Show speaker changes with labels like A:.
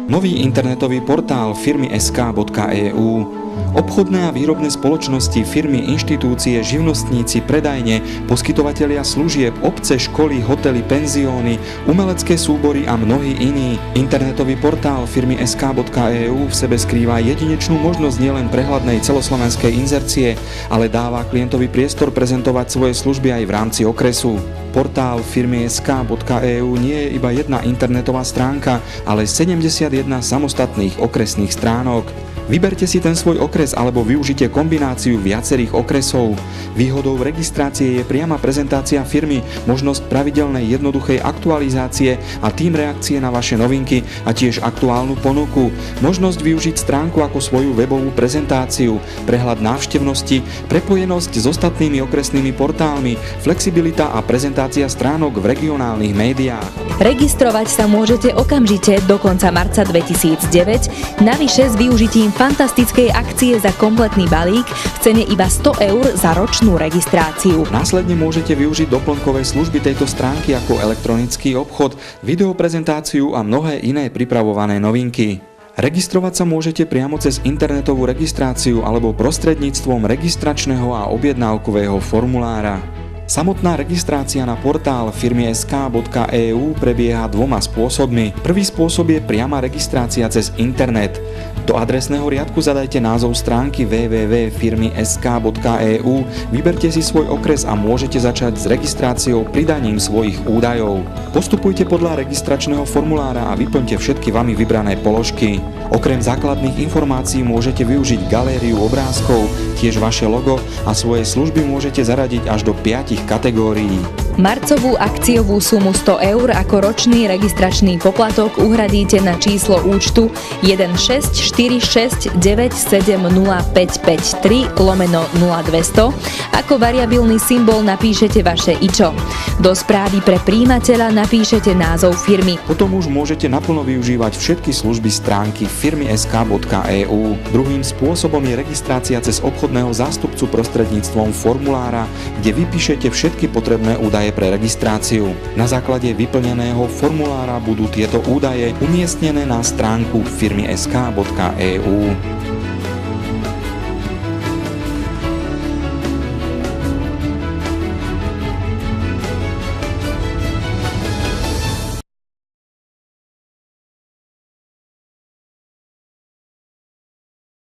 A: Nový internetový portál firmy sk.eu. Obchodné a výrobné spoločnosti, firmy, inštitúcie, živnostníci, predajne, poskytovatelia služieb, obce, školy, hotely, penzióny, umelecké súbory a mnohí iní. Internetový portál firmy sk.eu v sebe skrýva jedinečnú možnosť nielen prehľadnej celoslovenskej inzercie, ale dáva klientovi priestor prezentovať svoje služby aj v rámci okresu. Portál firmy sk.eu nie je iba jedna internetová stránka, ale 71 samostatných okresných stránok. Vyberte si ten svoj okres alebo využite kombináciu viacerých okresov. Výhodou registrácie je priama prezentácia firmy, možnosť pravidelnej jednoduchej aktualizácie a tým reakcie na vaše novinky a tiež aktuálnu ponuku. Možnosť využiť stránku ako svoju webovú prezentáciu, prehľad návštevnosti, prepojenosť s ostatnými okresnými portálmi, flexibilita a prezentácia stránok v regionálnych médiách.
B: Registrovať sa môžete okamžite do konca marca 2009, navyše s využitím fantastickej akcie za kompletný balík v cene iba 100 eur za ročnú registráciu.
A: Následne môžete využiť doplnkové služby tejto stránky ako elektronický obchod, videoprezentáciu a mnohé iné pripravované novinky. Registrovať sa môžete priamo cez internetovú registráciu alebo prostredníctvom registračného a objednávkového formulára. Samotná registrácia na portál firmy sk.eu prebieha dvoma spôsobmi. Prvý spôsob je priama registrácia cez internet. Do adresného riadku zadajte názov stránky www.firmy.sk.eu, vyberte si svoj okres a môžete začať s registráciou pridaním svojich údajov. Postupujte podľa registračného formulára a vyplňte všetky vami vybrané položky. Okrem základných informácií môžete využiť galériu obrázkov, tiež vaše logo a svoje služby môžete zaradiť až do 5 kategórií.
B: Marcovú akciovú sumu 100 eur ako ročný registračný poplatok uhradíte na číslo účtu 16469705553/0200. Ako variabilný symbol napíšete vaše IČO. Do správy pre prijímateľa napíšete názov firmy.
A: Potom už môžete naplno využívať všetky služby stránky firmy sk.eu. Druhým spôsobom je registrácia cez obchodného zástupcu prostredníctvom formulára, kde vypíšete všetky potrebné údaje pre registráciu. Na základe vyplneného formulára budú tieto údaje umiestnené na stránku firmy sk.eu.